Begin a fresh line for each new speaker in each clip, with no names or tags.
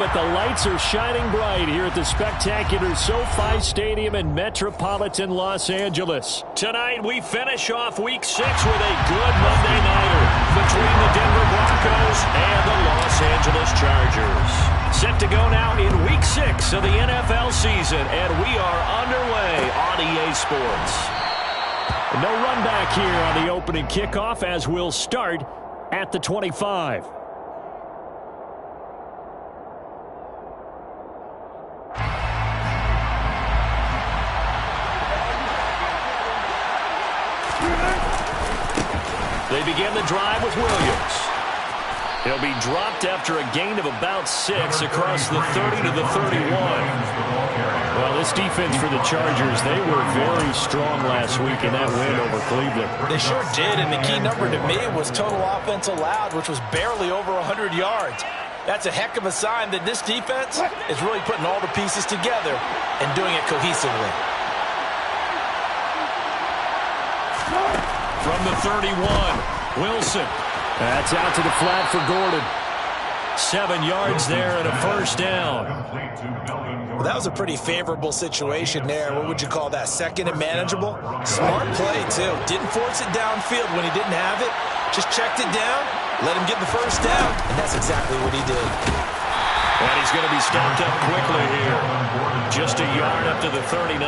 But the lights are shining bright here at the spectacular SoFi Stadium in metropolitan Los Angeles. Tonight, we finish off Week 6 with a good Monday nighter between the Denver Broncos and the Los Angeles Chargers. Set to go now in Week 6 of the NFL season, and we are underway on EA Sports. No run back here on the opening kickoff as we'll start at the 25. They begin the drive with Williams. He'll be dropped after a gain of about 6 across the 30 to the 31. Well, this defense for the Chargers, they were very strong last week in that win over Cleveland.
They sure did, and the key number to me was total offense allowed, which was barely over 100 yards. That's a heck of a sign that this defense is really putting all the pieces together and doing it cohesively.
From the 31, Wilson. That's out to the flat for Gordon. 7 yards there and a first down.
Well, that was a pretty favorable situation there. What would you call that? Second and manageable? Smart play, too. Didn't force it downfield when he didn't have it. Just checked it down, let him get the first down, and that's exactly what he did.
And he's going to be stopped up quickly here. Just a yard up to the 39.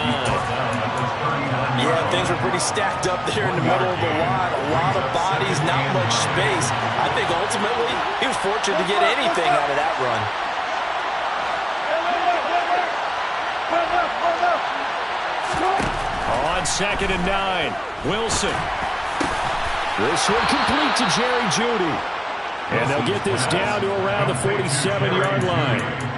Yeah, things were pretty stacked up there in the middle of the line. A lot of bodies, not much space. I think ultimately he was fortunate to get anything out of that run.
On 2nd and 9, Wilson. This one complete to Jerry Jeudy. And they'll get this down to around the 47-yard line.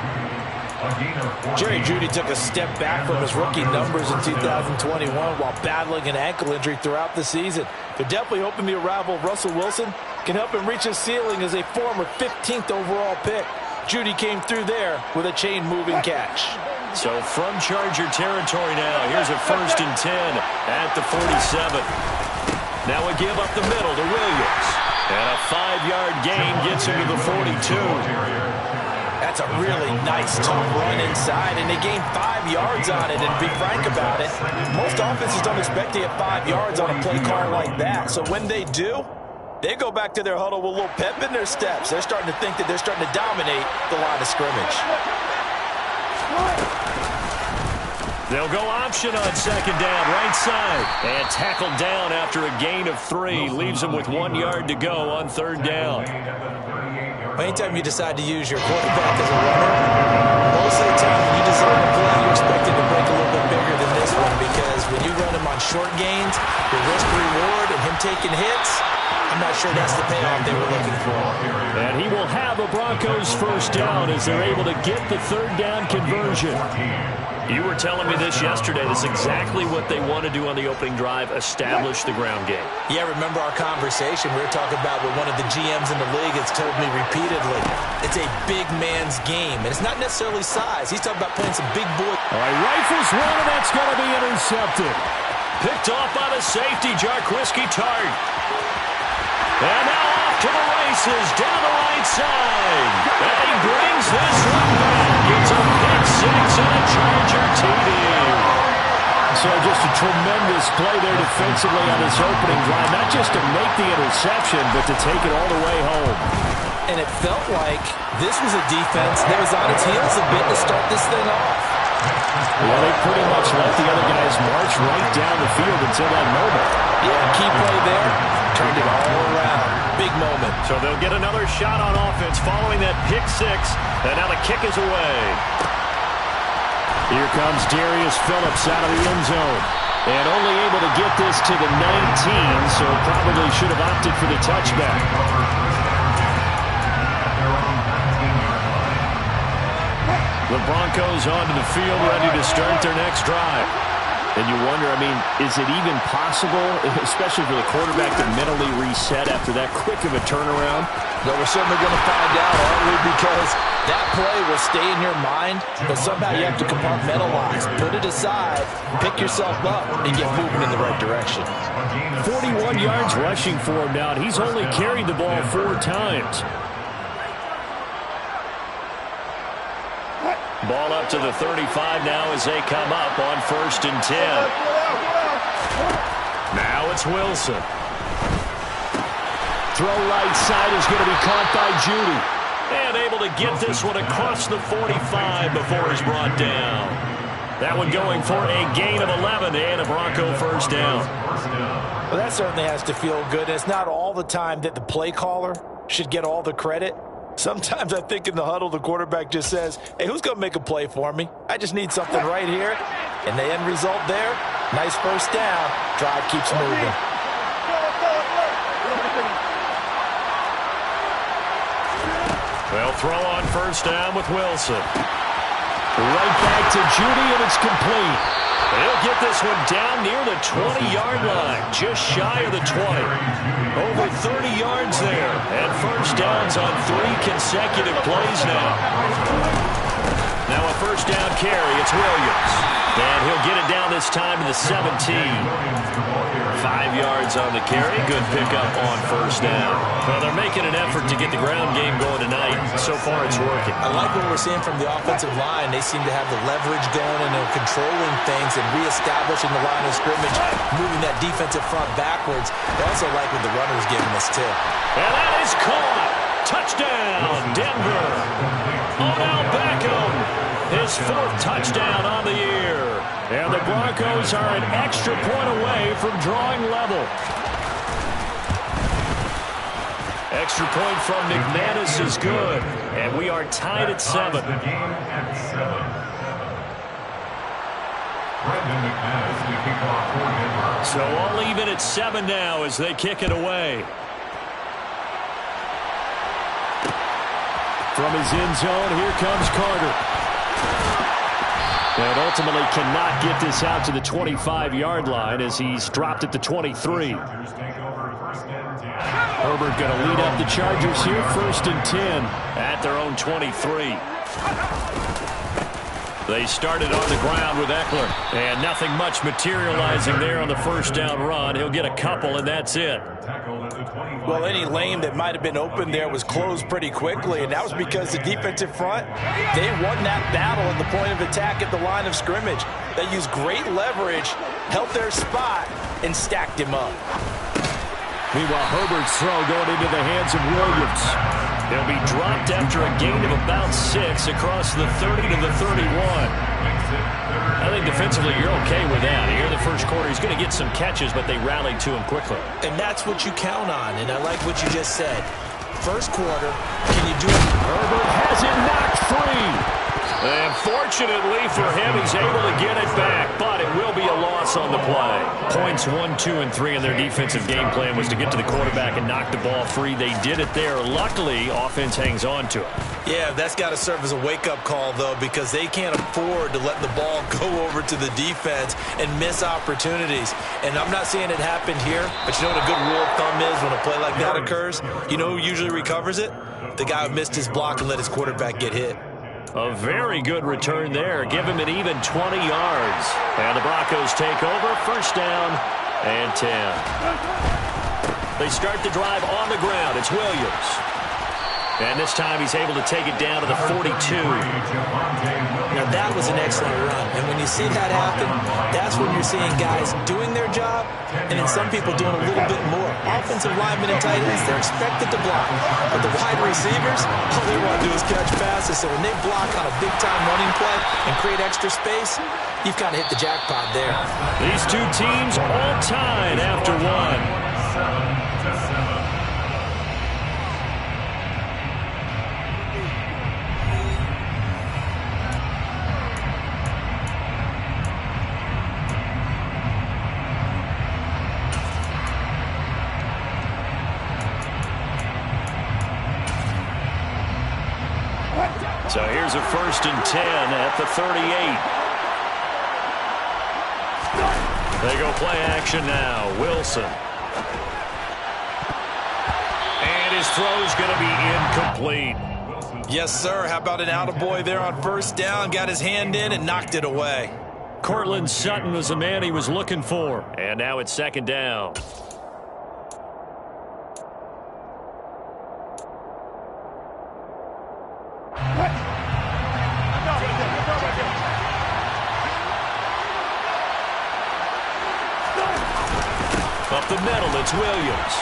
Jerry Jeudy took a step back from his rookie numbers in 2021 while battling an ankle injury throughout the season. They're definitely hoping the arrival of Russell Wilson can help him reach his ceiling as a former 15th overall pick. Jeudy came through there with a chain-moving catch.
So from Charger territory now, here's a 1st and 10 at the 47. Now a give up the middle to Williams. And a 5-yard gain gets him to the 42.
That's a really nice, tough run inside, and they gained 5 yards on it. And to be frank about it, most offenses don't expect to get 5 yards on a play call like that. So when they do, they go back to their huddle with a little pep in their steps. They're starting to think that they're starting to dominate the line of scrimmage.
They'll go option on 2nd down, right side. And tackled down after a gain of 3. Leaves them with 1 yard to go on 3rd down.
Anytime you decide to use your quarterback as a runner, most of the time when you design a play, you expect it to break a little bit bigger than this one, because when you run him on short gains, the risk-reward and him taking hits, I'm not sure that's the payoff they were looking for.
And he will have a Broncos first down as they're able to get the 3rd down conversion. You were telling me this yesterday. That's exactly what they want to do on the opening drive, establish the ground game.
Yeah, remember our conversation we were talking about with one of the GMs in the league has told me repeatedly, it's a big man's game, and it's not necessarily size. He's talking about playing some big boy.
All right, rifles one, and that's going to be intercepted. Picked off by the safety, Jarquiski Tart. And now off to the races, down the right side. And he brings this one back. It's a pick 6 and a Charger TD. So just a tremendous play there defensively on this opening drive. Not just to make the interception, but to take it all the way home.
And it felt like this was a defense that was on its heels a bit to start this thing off.
Well, they pretty much let the other guys march right down the field until that moment.
Yeah, key play there. Turned it all around. Big moment.
So they'll get another shot on offense following that pick 6. And now the kick is away. Here comes Darius Phillips out of the end zone. And only able to get this to the 19, so probably should have opted for the touchback. The Broncos onto the field, ready to start their next drive. And you wonder, I mean, is it even possible, especially for the quarterback, to mentally reset after that quick of a turnaround?
Well, we're certainly going to find out, aren't we? Because that play will stay in your mind, but somehow you have to compartmentalize. Put it aside, pick yourself up, and get moving in the right direction.
41 yards rushing for him now, and he's only carried the ball 4 times. Ball up to the 35 now as they come up on 1st and 10. Now it's Wilson. Throw right side is going to be caught by Jeudy. And able to get this one across the 45 before he's brought down. That one going for a gain of 11 and a Bronco first down.
Well, that certainly has to feel good. It's not all the time that the play caller should get all the credit. Sometimes I think in the huddle, the quarterback just says, hey, who's going to make a play for me? I just need something right here. And the end result there, nice first down. Drive keeps moving.
They'll throw on first down with Wilson. Right back to Jeudy, and it's complete. He'll get this one down near the 20-yard line, just shy of the 20. Over 30 yards there, and first downs on 3 consecutive plays now. Now a first down carry, it's Williams. And he'll get it down this time to the 17. 5 yards on the carry. Good pickup on first down. Well, they're making an effort to get the ground game going tonight. So far, it's working.
I like what we're seeing from the offensive line. They seem to have the leverage going, and they're controlling things and reestablishing the line of scrimmage, moving that defensive front backwards. They also like what the runner's giving us, too.
And that is caught. Touchdown, Denver. Odell Beckham, his 4th touchdown on the year. And the Broncos are an extra point away from drawing level. Extra point from McManus is good. And we are tied at 7. So all even at 7 now as they kick it away. From his end zone, here comes Carter. And ultimately cannot get this out to the 25-yard line as he's dropped at the 23. Herbert going to lead up the Chargers here, 1st and 10 at their own 23. They started on the ground with Eckler, and nothing much materializing there on the first down run. He'll get a couple, and that's it.
Well, any lane that might have been open there was closed pretty quickly, and that was because the defensive front, they won that battle at the point of attack at the line of scrimmage. They used great leverage, held their spot, and stacked him up.
Meanwhile, Herbert's throw going into the hands of Williams. He'll be dropped after a gain of about 6 across the 30 to the 31. I think defensively you're okay with that. Here in the first quarter, he's going to get some catches, but they rallied to him quickly.
And that's what you count on, and I like what you just said. First quarter, can you do it?
Herbert has it knocked free. And fortunately for him, he's able to get it back, but it will be a loss on the play. Points 1, 2, and 3 in their defensive game plan was to get to the quarterback and knock the ball free. They did it there. Luckily, offense hangs on to it.
Yeah, that's got to serve as a wake-up call, though, because they can't afford to let the ball go over to the defense and miss opportunities. And I'm not saying it happened here, but you know what a good rule of thumb is when a play like that occurs? You know who usually recovers it? The guy who missed his block and let his quarterback get hit.
A very good return there. Give him an even 20 yards. And the Broncos take over. First down and 10. They start the drive on the ground. It's Williams. And this time he's able to take it down to the 42.
Now that was an excellent run. And when you see that happen, that's when you're seeing guys doing their job and then some people doing a little bit more. Offensive linemen and tight ends, they're expected to block. But the wide receivers, all they want to do is catch passes. So when they block on a big-time running play and create extra space, you've got to hit the jackpot there.
These two teams all tied after one. So here's a 1st and 10 at the 38. They go play action now. Wilson. And his throw's going to be incomplete.
Yes, sir. How about an attaboy there on first down? Got his hand in and knocked it away.
Courtland Sutton was the man he was looking for. And now it's 2nd down. Up the middle, it's Williams.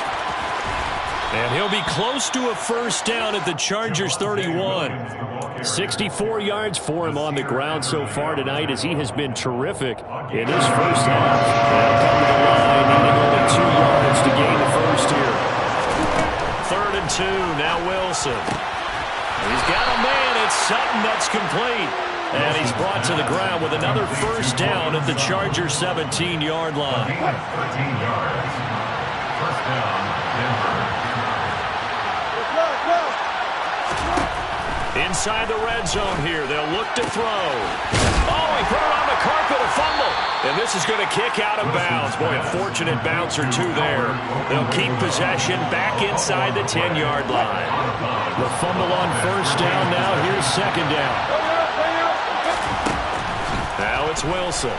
And he'll be close to a first down at the Chargers' 31. 64 yards for him on the ground so far tonight as he has been terrific in his first half. They'll come to the line, needing only 2 yards to gain the first here. 3rd and 2, now Wilson. He's got a man, it's Sutton that's complete. And he's brought to the ground with another first down at the Chargers' 17-yard line.
13 yards. First down, Denver.
Inside the red zone here, they'll look to throw. Oh, he put it on the carpet, a fumble. And this is going to kick out of bounds. Boy, a fortunate bounce or two there. They'll keep possession back inside the 10-yard line. The fumble on first down, now here's second down. Now it's Wilson.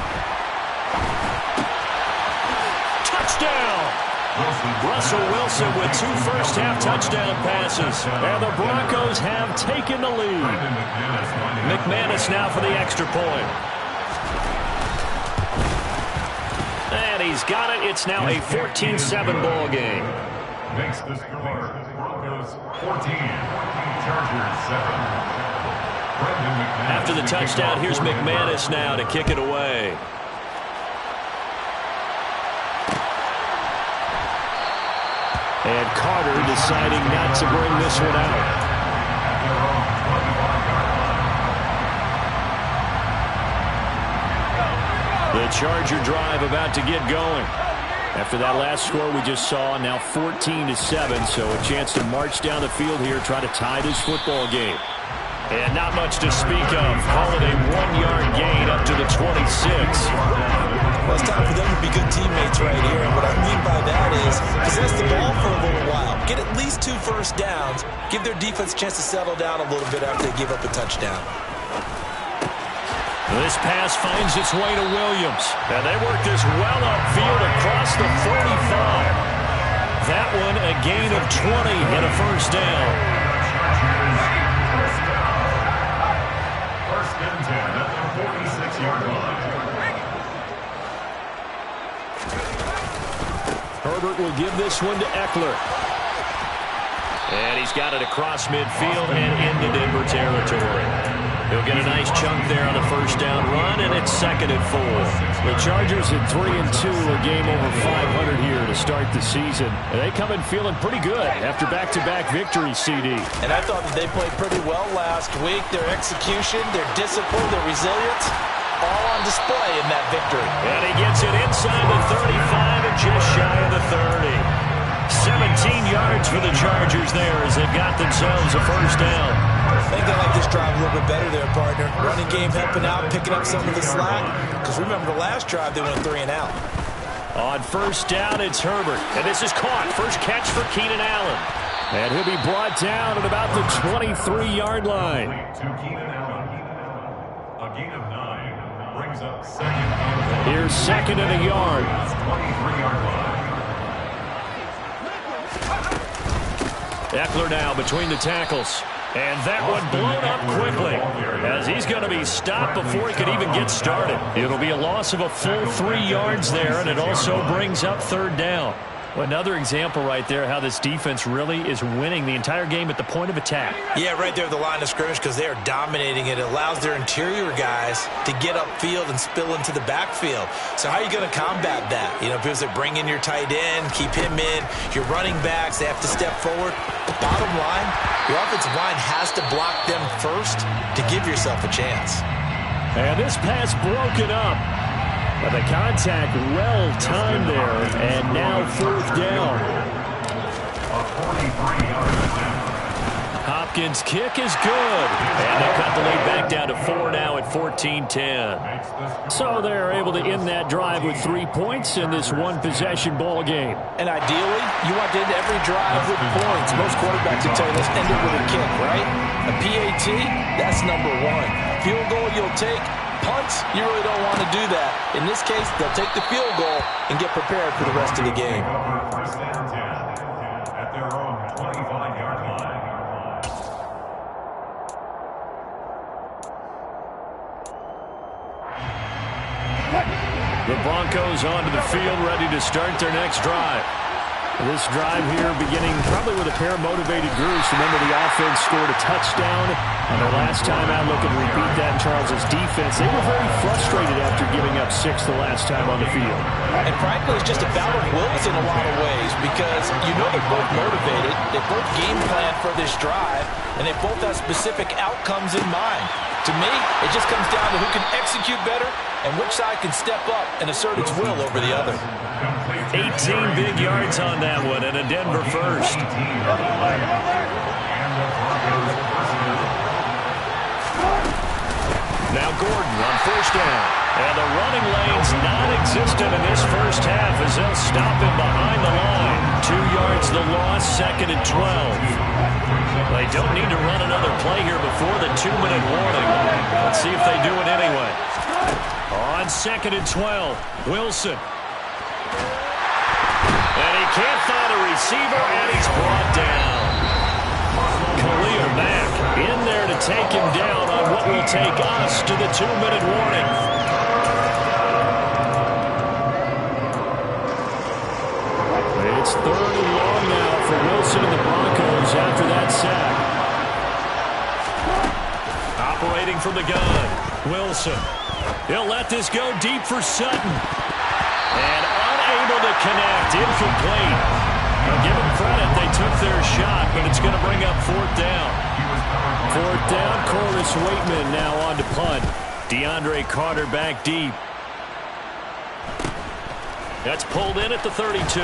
Touchdown! Russell Wilson with 2 first-half touchdown passes. And the Broncos have taken the lead. McManus now for the extra point. And he's got it. It's now a 14-7 ball game.
Makes the score. Broncos 14, Chargers 7.
After the touchdown, here's McManus now to kick it away. And Carter deciding not to bring this one out. The Charger drive about to get going. After that last score we just saw, now 14-7, so a chance to march down the field here, try to tie this football game. And not much to speak of. Call it a 1-yard gain up to the 26.
Well, it's time for them to be good teammates right here. And what I mean by that is possess the ball for a little while. Get at least 2 first downs. Give their defense a chance to settle down a little bit after they give up a touchdown.
This pass finds its way to Williams. And they work this well upfield across the 45. That one a gain of 20 and a first down.
First and 10 at the 46-yard line.
Herbert will give this one to Eckler. And he's got it across midfield and into Denver territory. He'll get a nice chunk there on the first down run, and it's 2nd and 4. The Chargers at 3-2, a game over 500 here to start the season. And they come in feeling pretty good after back-to-back victories, CD.
And I thought that they played pretty well last week. Their execution, their discipline, their resilience, all on display in that victory.
And he gets it inside the 35 and just shy of the 30. 17 yards for the Chargers there as they've got themselves a first down.
I think they like this drive a little bit better there, partner. Running game helping out, picking up some of the slack. Because remember the last drive, they went 3 and out.
On first down, it's Herbert. And this is caught. First catch for Keenan Allen. And he'll be brought down at about the 23-yard line.
To Keenan Allen. A gain of 9 brings up second.
Here's 2nd and a yard.
23-yard line.
Eckler now between the tackles. And that one blown up quickly as he's going to be stopped before he could even get started. It'll be a loss of a full 3 yards there, and it also brings up 3rd down. Another example right there how this defense really is winning the entire game at the point of attack.
Yeah, right there at the line of scrimmage because they are dominating it. It allows their interior guys to get upfield and spill into the backfield. So how are you going to combat that? You know, because they bring in your tight end, keep him in, your running backs, they have to step forward. Bottom line, your offensive line has to block them first to give yourself a chance.
And this pass broken up. But the contact well timed there, and now 4th down. Hopkins' kick is good. And they cut the lead back down to 4 now at 14-10. So they're able to end that drive with 3 points in this one-possession ball game.
And ideally, you want to end every drive with points. Most quarterbacks will tell you, let's end it with a kick, right? A PAT, that's number 1. Field goal you'll take. Punts, you really don't want to do that. In this case, they'll take the field goal and get prepared for the rest of the game.
First and 10 at their own 25-yard line.
The Broncos onto the field, ready to start their next drive. This drive here beginning probably with a pair of motivated groups. Remember, the offense scored a touchdown on their last time out, looking to repeat that in Charles' defense. They were very frustrated after giving up 6 the last time on the field.
And frankly, it's just a battle of wills in a lot of ways because you know they're both motivated. They both game plan for this drive, and they both have specific outcomes in mind. To me, it just comes down to who can execute better and which side can step up and assert its will over the other.
18 big yards on that one, and a Denver first. Now Gordon on first down. And the running lane's non-existent in this first half as they'll stop him behind the line. 2 yards the loss, 2nd and 12. They don't need to run another play here before the 2-minute warning. Let's see if they do it anyway. On 2nd and 12, Wilson. And he can't find a receiver, and he's brought down. Khalil Mack in there to take him down on what will take us to the 2-minute warning. It's 3rd and long now for Wilson and the Broncos after that sack. Operating from the gun, Wilson. He'll let this go deep for Sutton. And unable to connect, incomplete. Now give them credit, they took their shot, but it's going to bring up 4th down. 4th down, Corliss Waitman now on to punt. DeAndre Carter back deep. That's pulled in at the 32.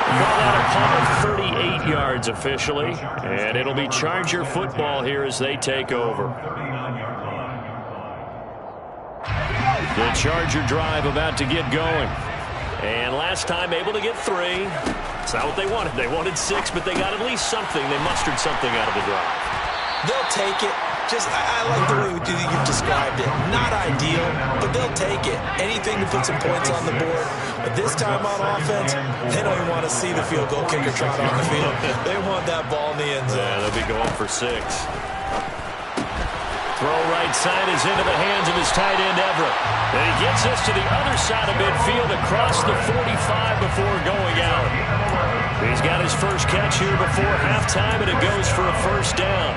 Call out a punt of 38 yards officially, and it'll be Charger football here as they take over. The Charger drive about to get going. And last time able to get 3. It's not what they wanted. They wanted 6, but they got at least something. They mustered something out of the drive.
They'll take it. I like the way you've described it. Not ideal, but they'll take it. Anything to put some points on the board. But this time on offense, they don't even want to see the field goal kicker trot on the field. They want that ball in the end zone.
Yeah, they'll be going for 6. Throw right side is into the hands of his tight end, Everett. And he gets us to the other side of midfield across the 45 before going out. He's got his first catch here before halftime, and it goes for a first down.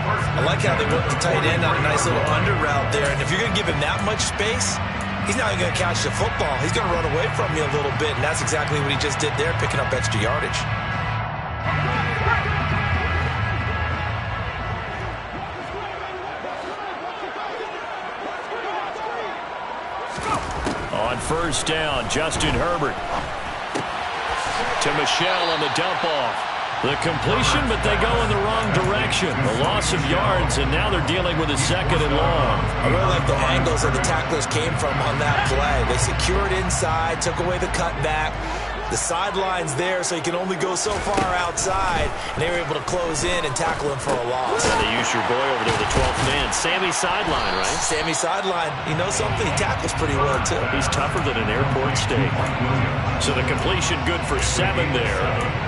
I like how they work the tight end on a nice little under route there. And if you're going to give him that much space, he's not even going to catch the football. He's going to run away from you a little bit, and that's exactly what he just did there, picking up extra yardage.
On first down, Justin Herbert. To Michel on the dump-off. The completion, but they go in the wrong direction. A loss of yards, and now they're dealing with a 2nd and long.
I really like the angles that the tacklers came from on that play. They secured inside, took away the cutback. The sideline's there, so he can only go so far outside, and they were able to close in and tackle him for a loss.
And they use your boy over there, the 12th man, Sammy Sideline, right?
Sammy Sideline. You know something? He tackles pretty well, too.
He's tougher than an airport steak. So the completion good for 7 there.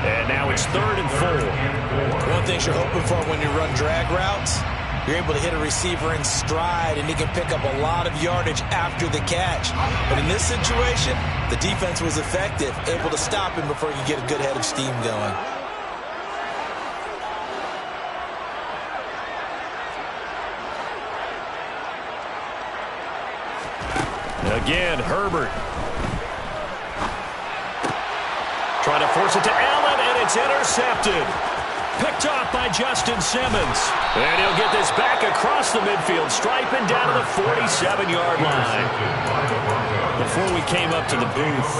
And now it's 3rd and 4.
One thing you're hoping for when you run drag routes, you're able to hit a receiver in stride, and he can pick up a lot of yardage after the catch. But in this situation, the defense was effective, able to stop him before he could get a good head of steam going.
Again, Herbert. Trying to force it to Allen, and it's intercepted. Picked off by Justin Simmons. And he'll get this back across the midfield, striping down to the 47-yard line. Before we came up to the booth,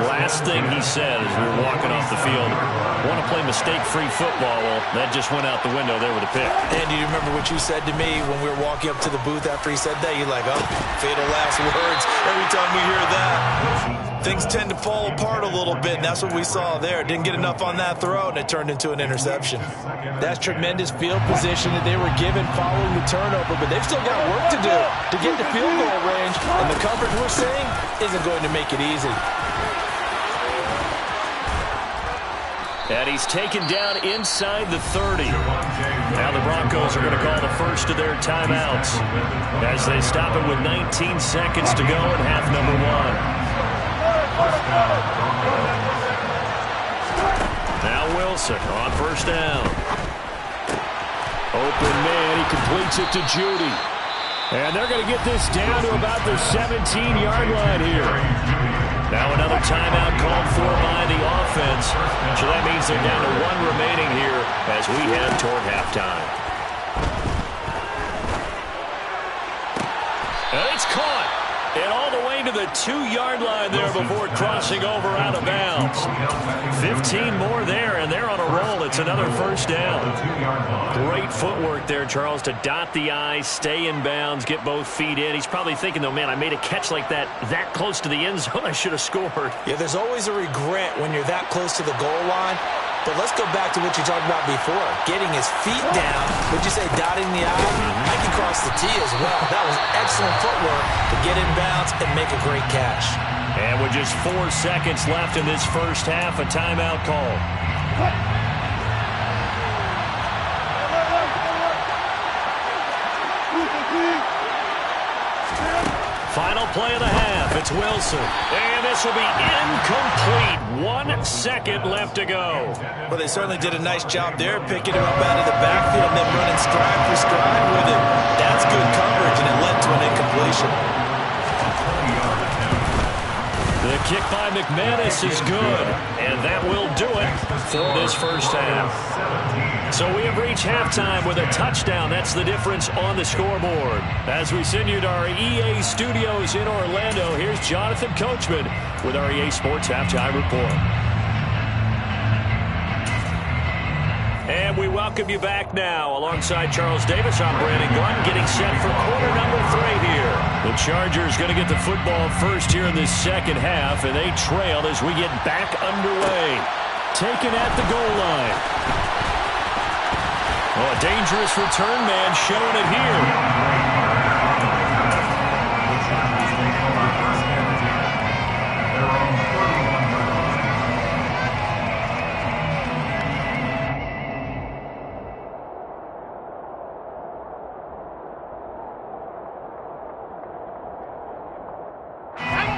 last thing he said as we were walking off the field, want to play mistake-free football. Well, that just went out the window there with a pick.
And do you remember what you said to me when we were walking up to the booth after he said that? You're like, oh, fatal last words every time we hear that. Things tend to fall apart a little bit, and that's what we saw there. Didn't get enough on that throw, and it turned into an interception. That's tremendous field position that they were given following the turnover, but they've still got work to do to get to field goal range, and the coverage we're seeing isn't going to make it easy.
And he's taken down inside the 30. Now the Broncos are going to call the first of their timeouts as they stop it with 19 seconds to go in half number 1. Now Wilson on first down. Open man, he completes it to Judy. And they're going to get this down to about the 17-yard line here. Now another timeout called for by the offense. So that means they're down to 1 remaining here as we head toward halftime. And it's caught. And all the way to the 2-yard line there before crossing over out of bounds. 15 more there, and they're on a roll. It's another first down. Great footwork there, Charles, to dot the I's, stay in bounds, get both feet in. He's probably thinking, though, man, I made a catch like that close to the end zone. I should have scored.
Yeah, there's always a regret when you're that close to the goal line. But let's go back to what you talked about before. Getting his feet down. Would you say dotting the I? I can cross the T as well. That was excellent footwork to get in bounds and make a great catch.
And with just 4 seconds left in this first half, a timeout call. Final play of the half. It's Wilson. And this will be incomplete. 1 second left to go.
Well, they certainly did a nice job there, picking him up out of the backfield and then running stride for stride with it. That's good coverage, and it led to an incompletion.
The kick by McManus is good, and that will do it for this first half. So we have reached halftime with a touchdown. That's the difference on the scoreboard. As we send you to our EA studios in Orlando, here's Jonathan Coachman with our EA Sports Halftime Report. And we welcome you back now. Alongside Charles Davis, I'm Brandon Glenn, getting set for quarter number 3 here. The Chargers going to get the football first here in this second half, and they trail as we get back underway. Taken at the goal line. Oh, a dangerous return man showing it here.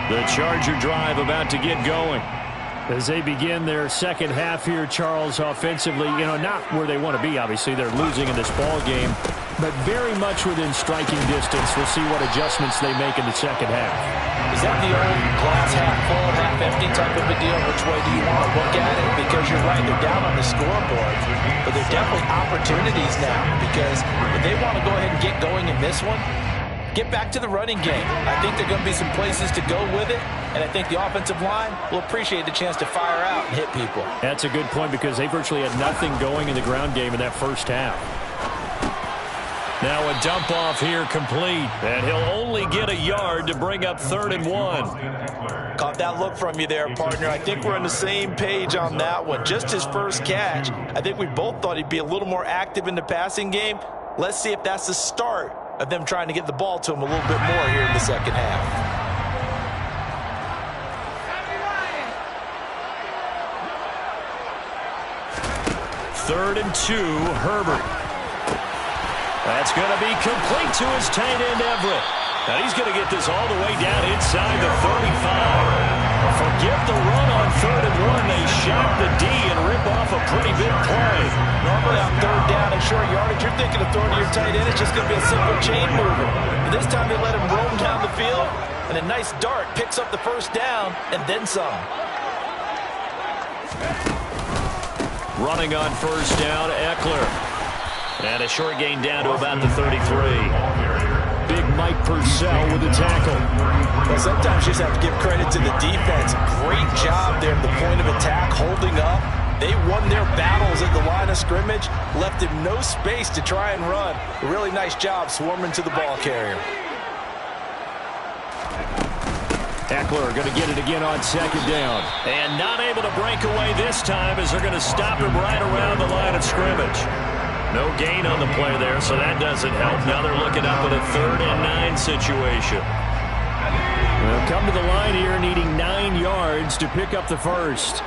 The Charger drive about to get going. As they begin their second half here, Charles, offensively, not where they want to be, obviously. They're losing in this ball game, but very much within striking distance. We'll see what adjustments they make in the second half.
Is that the old glass half full, half empty type of a deal? Which way do you want to look at it? Because you're right, they're down on the scoreboard, but they're definitely opportunities now because if they want to go ahead and get going in this one, get back to the running game. I think there are going to be some places to go with it, and I think the offensive line will appreciate the chance to fire out and hit people.
That's a good point because they virtually had nothing going in the ground game in that first half. Now a dump off here complete, and he'll only get a yard to bring up 3rd and 1.
Caught that look from you there, partner. I think we're on the same page on that one. Just his first catch. I think we both thought he'd be a little more active in the passing game. Let's see if that's the start of them trying to get the ball to him a little bit more here in the second half.
Third and 2, Herbert. That's going to be complete to his tight end, Everett. Now he's going to get this all the way down inside the 35. Forget the run on 3rd and 1. They shock the D and rip off a pretty big play.
Normally on 3rd down and short yardage, you're thinking of throwing to your tight end. It's just going to be a simple chain mover. But this time they let him roam down the field, and a nice dart picks up the first down and then some.
Running on first down, Eckler. And a short gain down to about the 33. Big Mike Purcell with the tackle.
Well, sometimes you just have to give credit to the defense. Great job there at the point of attack, holding up. They won their battles at the line of scrimmage, left him no space to try and run. A really nice job swarming to the ball carrier.
Eckler going to get it again on 2nd down. And not able to break away this time as they're going to stop him right around the line of scrimmage. No gain on the play there, so that doesn't help. Now they're looking up at a 3rd and 9 situation. They'll come to the line here needing 9 yards to pick up the first.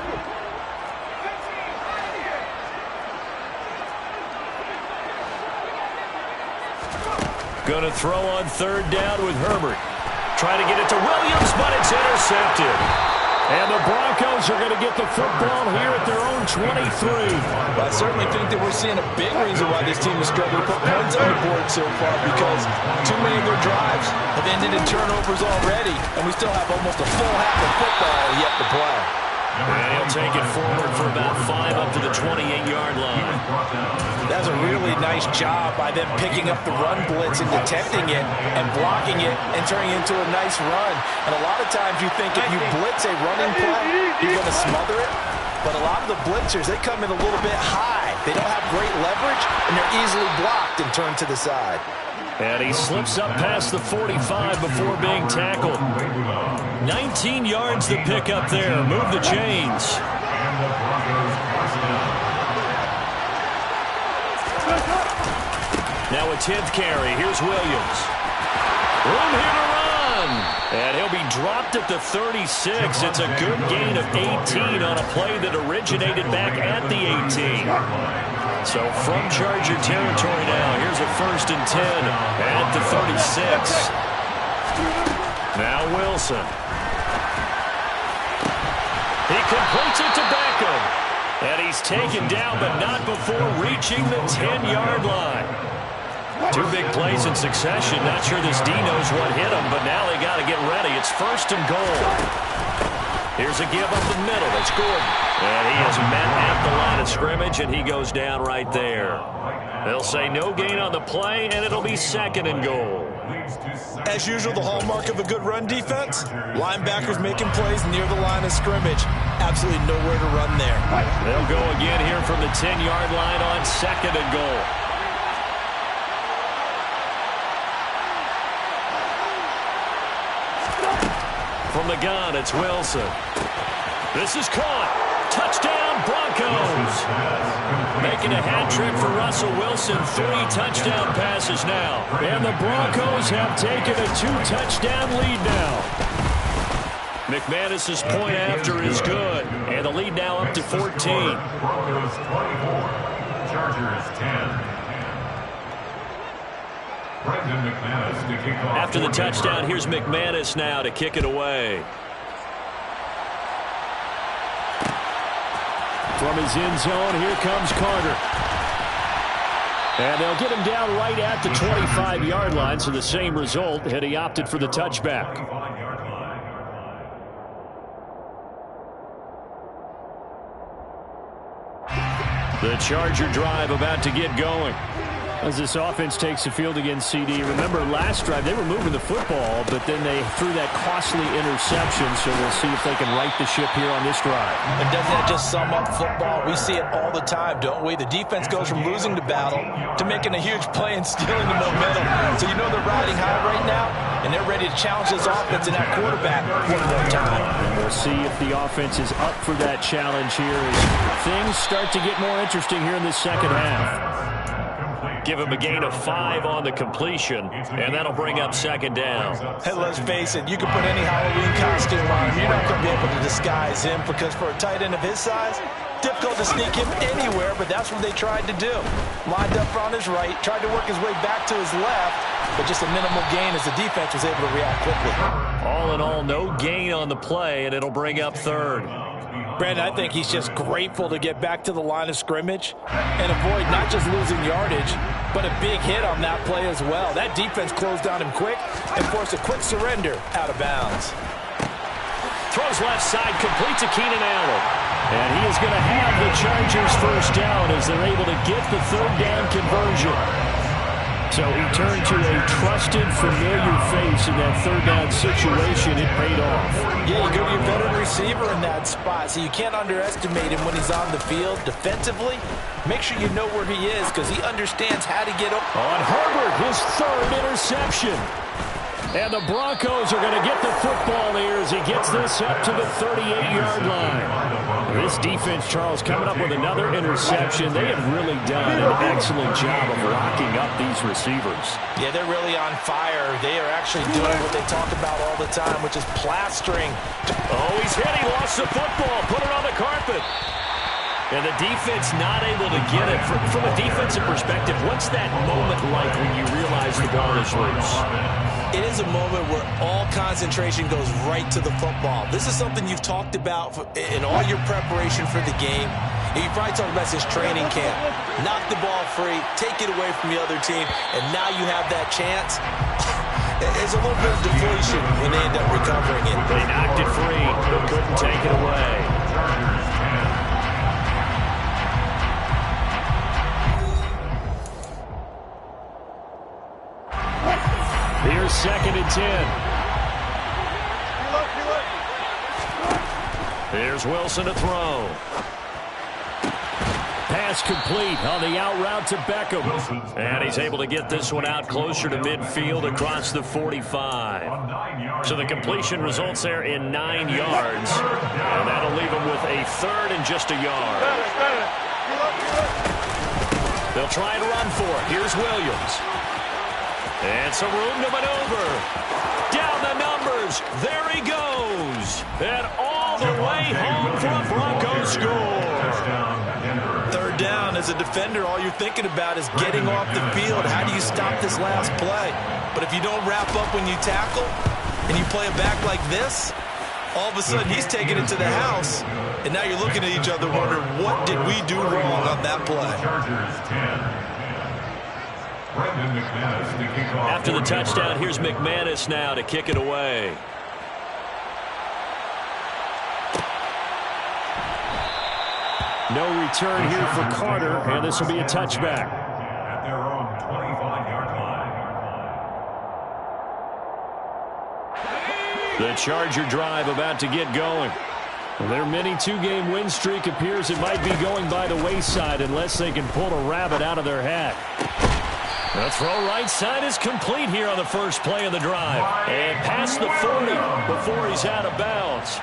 Going to throw on third down with Herbert. Trying to get it to Williams, but it's intercepted. And the Broncos are going to get the football here at their own 23.
Well, I certainly think that we're seeing a big reason why this team is struggling to put points on the board so far, because too many of their drives have ended in turnovers already, and we still have almost a full half of football yet to play.
And he'll take it forward for about 5 up to the 28-yard line.
That's a really nice job by them picking up the run blitz and detecting it and blocking it and turning it into a nice run. And a lot of times you think if you blitz a running play, you're going to smother it. But a lot of the blitzers, they come in a little bit high. They don't have great leverage, and they're easily blocked and turned to the side.
And he slips up past the 45 before being tackled. 19 yards the pick up there. Move the chains. Now a 10th carry. Here's Williams. Room here to run. And he'll be dropped at the 36. It's a good gain of 18 on a play that originated back at the 18. So from Charger territory now, here's a 1st and 10 at the 36. Now Wilson. He completes it to Beckham. And he's taken down, but not before reaching the 10-yard line. 2 big plays in succession. Not sure this D knows what hit him, but now they got to get ready. It's 1st and goal. Here's a give up the middle. It's Gordon. And he is met at the line of scrimmage, and he goes down right there. They'll say no gain on the play, and it'll be 2nd and goal.
As usual, the hallmark of a good run defense, linebackers making plays near the line of scrimmage. Absolutely nowhere to run there.
They'll go again here from the 10-yard line on 2nd and goal. From the gun, it's Wilson. This is caught. Touchdown, Broncos. Making a hat trick for Russell Wilson. 3 touchdown passes now. And the Broncos have taken a 2-touchdown lead now. McManus's point after is good. And the lead now up to 14.
Broncos 24, Chargers 10. Brendan McManus to kick off.
After the touchdown, here's McManus now to kick it away. From his end zone, here comes Carter. And they'll get him down right at the 25-yard line, so the same result, and he opted for the touchback. The Charger drive about to get going. As this offense takes the field against CD. Remember, last drive, they were moving the football, but then they threw that costly interception, so we'll see if they can right the ship here on this drive.
And doesn't that just sum up football? We see it all the time, don't we? The defense goes from losing the battle to making a huge play and stealing the momentum. So you know they're riding high right now, and they're ready to challenge this offense and that quarterback one more time.
And we'll see if the offense is up for that challenge here as things start to get more interesting here in this second half. Give him a gain of 5 on the completion, and that'll bring up 2nd down.
Hey, let's face it, you can put any Halloween costume on him. You're not going to be able to disguise him because for a tight end of his size, difficult to sneak him anywhere, but that's what they tried to do. Lined up on his right, tried to work his way back to his left, but just a minimal gain as the defense was able to react quickly.
All in all, no gain on the play, and it'll bring up 3rd.
Brandon, I think he's just grateful to get back to the line of scrimmage and avoid not just losing yardage, but a big hit on that play as well. That defense closed on him quick and forced a quick surrender out of bounds.
Throws left side, complete to Keenan Allen. And he is going to have the Chargers 1st down as they're able to get the 3rd down conversion. So he turned to a trusted, familiar face in that 3rd down situation. It paid off.
Yeah, you go to your veteran receiver in that spot, so you can't underestimate him when he's on the field defensively. Make sure you know where he is because he understands how to get over.
On Herbert, his 3rd interception. And the Broncos are going to get the football here as he gets this up to the 38-yard line. This defense, Charles, coming up with another interception. They have really done an excellent job of locking up these receivers.
Yeah, they're really on fire. They are actually doing what they talk about all the time, which is plastering.
Oh, he's hit. He lost the football. Put it on the carpet. And the defense not able to get it. From a defensive perspective, what's that moment like when you realize the ball is loose?
It is a moment where all concentration goes right to the football. This is something you've talked about in all your preparation for the game. And you probably talked about since training camp. Knock the ball free, take it away from the other team, and now you have that chance. There's a little bit of deflation when they end up recovering it.
They knocked it free, but couldn't take it away. Here's 2nd and 10. Here's Wilson to throw. Pass complete on the out route to Beckham. And he's able to get this one out closer to midfield across the 45. So the completion results there in 9 yards. And that'll leave him with a 3rd and just a yard. They'll try and run for it. Here's Williams. And some room to maneuver. Down the numbers. There he goes. And all the way home for a Broncos score.
3rd down. As a defender, all you're thinking about is getting off the field. How do you stop this last play? But if you don't wrap up when you tackle and you play it back like this, all of a sudden he's taking it to the house. And now you're looking at each other wondering, what did we do wrong on that play?
After the touchdown, here's McManus now to kick it away. No return here for Carter, and this will be a touchback.
At their own 25-yard line.
The Charger drive about to get going. Their mini 2-game win streak appears it might be going by the wayside unless they can pull a rabbit out of their hat. The throw right side is complete here on the first play of the drive. And past the 40 before he's out of bounds.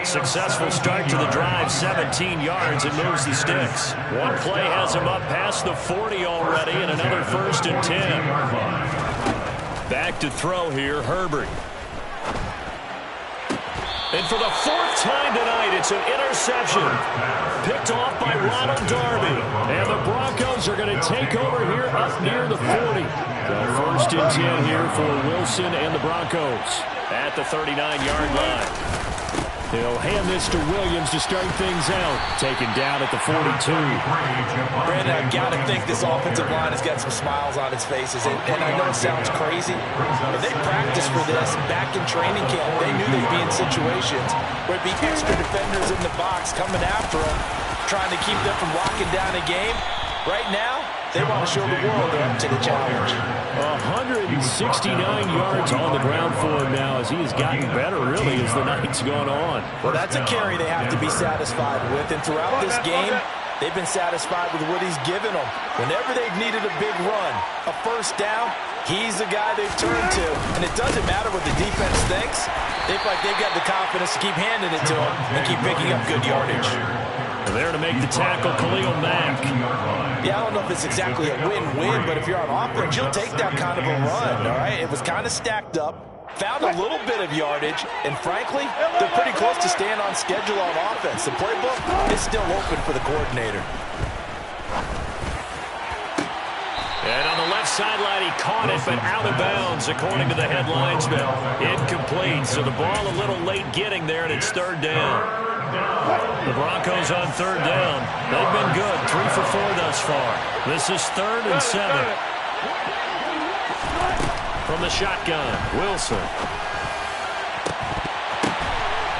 Successful start to the drive, 17 yards, and moves the sticks. One play has him up past the 40 already, and another 1st and 10. Back to throw here, Herbert. And for the 4th time tonight, it's an interception. Picked off by Ronald Darby. And the Broncos are going to take over here up near the 40. The 1st and 10 here for Wilson and the Broncos at the 39-yard line. He'll hand this to Williams to start things out. Taken down at the 42.
Brandon, I've got to think this offensive line has got some smiles on its faces. And I know it sounds crazy, but they practiced for this back in training camp. They knew they'd be in situations where it'd be extra defenders in the box coming after them, trying to keep them from locking down a game. Right now, they want to show the world they're up to the challenge.
169 yards on the ground for him now as he has gotten better, really, as the night's gone on.
Well, that's a carry they have to be satisfied with. And throughout this game, they've been satisfied with what he's given them. Whenever they've needed a big run, a 1st down, he's the guy they've turned to. And it doesn't matter what the defense thinks. They feel like they've got the confidence to keep handing it to him and keep picking up good yardage.
There to make the tackle, Khalil Mack.
Yeah, I don't know if it's exactly a win-win, but if you're on offense, you'll take that kind of a run, all right? It was kind of stacked up, found a little bit of yardage, and frankly, they're pretty close to staying on schedule on offense. The playbook is still open for the coordinator.
And on the left sideline, he caught it, but out of bounds, according to the head linesman. Incomplete, so the ball a little late getting there, and it's 3rd down. The Broncos on 3rd down. They've been good, 3 for 4 thus far. This is 3rd and 7. From the shotgun, Wilson.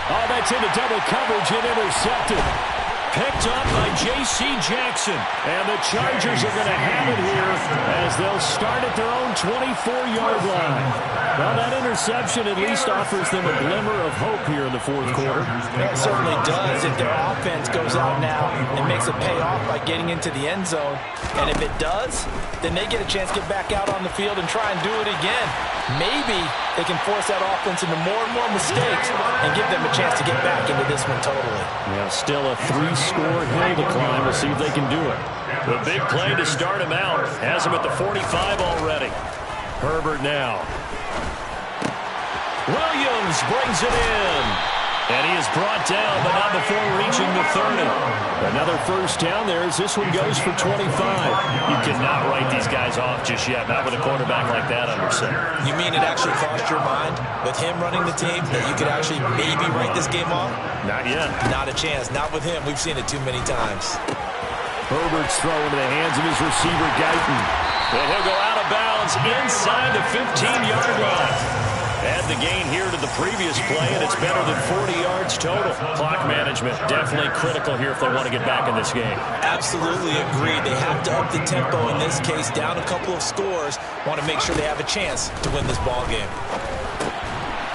Oh, that's into double coverage and intercepted. Picked up by J.C. Jackson. And the Chargers are going to have it here as they'll start at their own 24-yard line. Well, that interception at least offers them a glimmer of hope here in the 4th quarter.
It certainly does. If their offense goes out now and makes it pay off by getting into the end zone, and if it does, then they get a chance to get back out on the field and try and do it again. Maybe they can force that offense into more and more mistakes and give them a chance to get back into this one totally.
Yeah, still a 3-score hill to climb. We'll see if they can do it. The big play to start him out has him at the 45 already. Herbert now. Williams brings it in. And he is brought down, but not before reaching the 30. Another first down there as this one goes for 25.
You cannot write these guys off just yet, not with a quarterback like that under center.
You mean it actually crossed your mind with him running the team that you could actually maybe write this game off?
Not yet.
Not a chance. Not with him. We've seen it too many times.
Herbert's throw into the hands of his receiver, Guyton. And he'll go out of bounds inside the 15-yard line. Add the gain here to the previous play, and it's better than 40 yards total. Clock management definitely critical here if they want to get back in this game.
Absolutely agreed. They have to up the tempo in this case, down a couple of scores. Want to make sure they have a chance to win this ball game.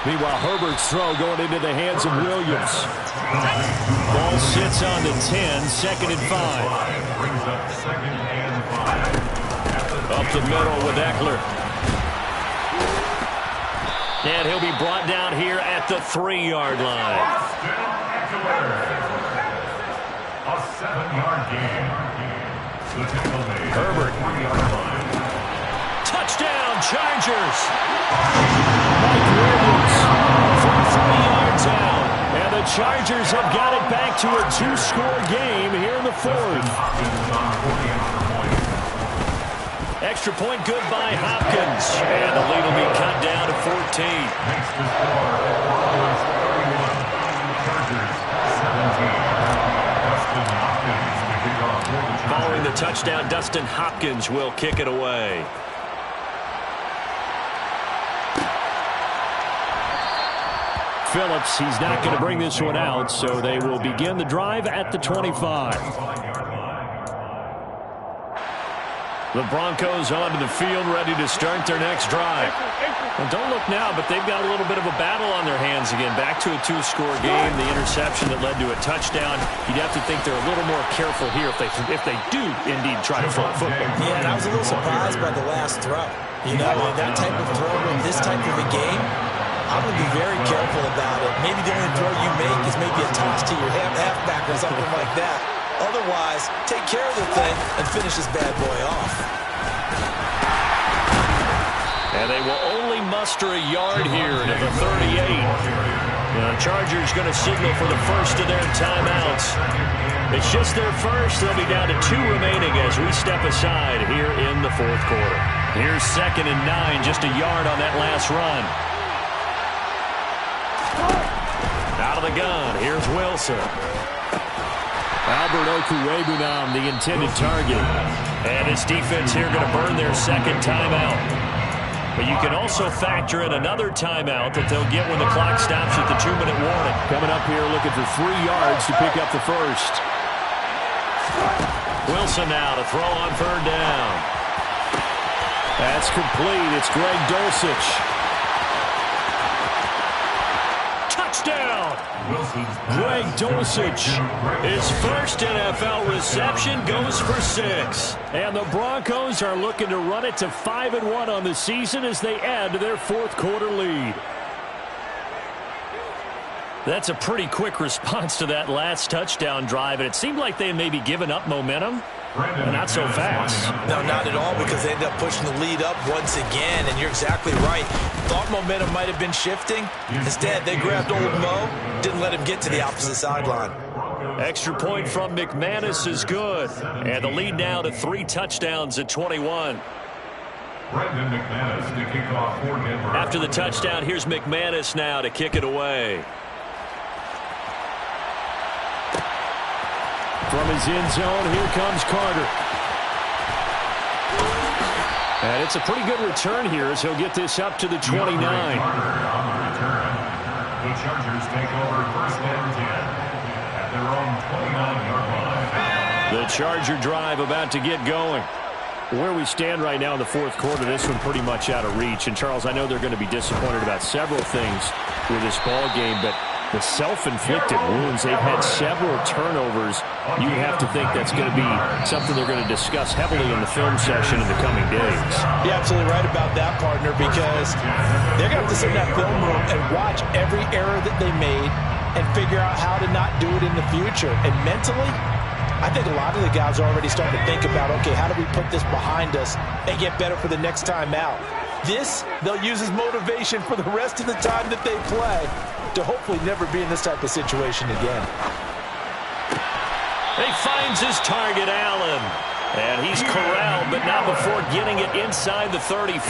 Meanwhile, Herbert's throw going into the hands of Williams. Ball sits on the 10, 2nd and 5.
Brings up 2nd and 5.
Up the middle with Eckler. And he'll be brought down here at the 3-yard line.
A 7-yard gain. The tackle made.
Herbert.
3-yard line.
Touchdown, Chargers. Mike Williams from 3 yards out. And the Chargers have got it back to a 2-score game here in the 4th. Extra point good by Hopkins. And the lead will be cut down to 14.
Makes the score. Cowboys 31. Chargers 17. Dustin Hopkins to kick off for the Chargers.
Following the touchdown, Dustin Hopkins will kick it away. Phillips, he's not going to bring this one out, so they will begin the drive at the 25. The Broncos onto the field, ready to start their next drive. Well, don't look now, but they've got a little bit of a battle on their hands again. Back to a 2-score game. The interception that led to a touchdown. You'd have to think they're a little more careful here if they do indeed try to throw a football.
Yeah, and I was a little surprised by the last throw. You know, that type of throw in this type of a game, I'm going to be very careful about it. Maybe the only throw you make is maybe a toss to your halfback or something like that. Otherwise, take care of the thing and finish this bad boy off.
And they will only muster a yard here to the 38. The Chargers going to signal for the first of their timeouts. It's just their first. They'll be down to 2 remaining as we step aside here in the 4th quarter. Here's 2nd and 9, just a yard on that last run. Out of the gun, here's Wilson. Albert Okwuegbunam, the intended target. And this defense here going to burn their 2nd timeout. But you can also factor in another timeout that they'll get when the clock stops at the 2-minute warning. Coming up here looking for 3 yards to pick up the first. Wilson now to throw on 3rd down. That's complete. It's Greg Dulcich. Touchdown! Greg Dulcich, his first NFL reception, goes for 6. And the Broncos are looking to run it to 5-1 on the season as they add to their 4th quarter lead. That's a pretty quick response to that last touchdown drive, and it seemed like they may be giving up momentum. Not so fast.
No, not at all, because they ended up pushing the lead up once again, and you're exactly right. Thought momentum might have been shifting. Instead, they grabbed old Mo, didn't let him get to the opposite sideline.
Extra point from McManus is good. And the lead now to 3 touchdowns at 21.
Brendan McManus to kick off for Denver.
After the touchdown, here's McManus now to kick it away. From his end zone, here comes Carter. And it's a pretty good return here as he'll get this up to the 29.
Carter on the return. The Chargers take over 1st and 10 at their own 29-yard line.
The Charger drive about to get going. Where we stand right now in the 4th quarter, this one pretty much out of reach. And, Charles, I know they're going to be disappointed about several things with this ball game, but the self-inflicted wounds, they've had several turnovers. You have to think that's going to be something they're going to discuss heavily in the film session in the coming days.
You're absolutely right about that, partner, because they're going to have to sit in that film room and watch every error that they made and figure out how to not do it in the future. And mentally, I think a lot of the guys are already starting to think about, okay, how do we put this behind us and get better for the next time out?
This, they'll use as motivation for the rest of the time that they play to hopefully never be in this type of situation again.
He finds his target, Allen. And he's corralled, but not before getting it inside the 35.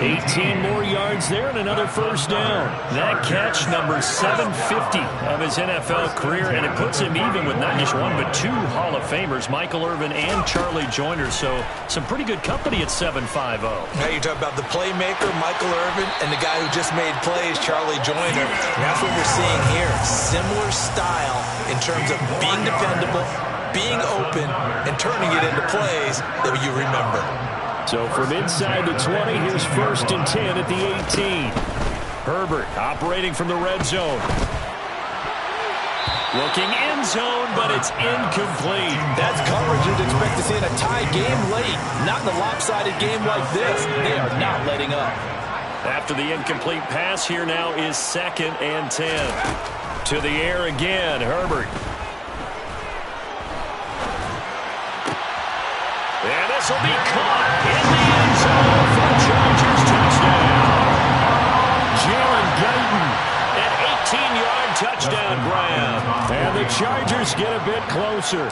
18 more yards there and another first down. That catch, number 750 of his NFL career, and it puts him even with not just one but two Hall of Famers, Michael Irvin and Charlie Joyner. So some pretty good company at 750.
Now you're talking about the playmaker, Michael Irvin, and the guy who just made plays, Charlie Joyner. And that's what we're seeing here. Similar style in terms of being dependable, being open, and turning it into plays that you remember.
So from inside the 20, here's 1st and 10 at the 18. Herbert operating from the red zone. Looking end zone, but it's incomplete.
That's coverage you'd expect to see in a tie game late. Not in a lopsided game like this. They are not letting up.
After the incomplete pass, here now is 2nd and 10. To the air again, Herbert. And this will be caught in the end zone for the Chargers touchdown. Jalen Guyton, an 18-yard touchdown grab. And the Chargers get a bit closer.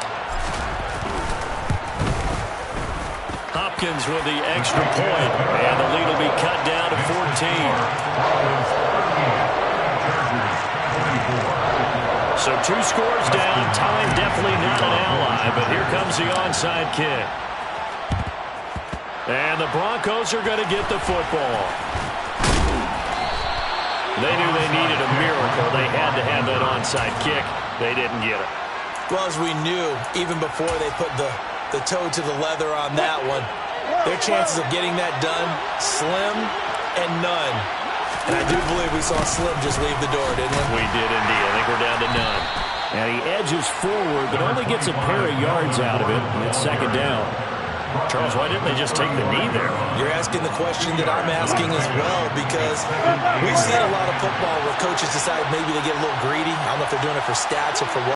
Hopkins with the extra point, and the lead will be cut down to 14. So 2 scores down. Time definitely not an ally, but here comes the onside kick. And the Broncos are going to get the football. They knew they needed a miracle. They had to have that onside kick. They didn't get it.
Well, as we knew, even before they put the toe to the leather on that one, their chances of getting that done, slim and none. And I do believe we saw Slim just leave the door, didn't we?
We did indeed. I think we're down to none. And he edges forward, but only gets a pair of yards out of it. And it's 2nd down. Charles, why didn't they just take the knee there?
You're asking the question that I'm asking as well, because we've seen a lot of football where coaches decide maybe they get a little greedy. I don't know if they're doing it for stats or for what.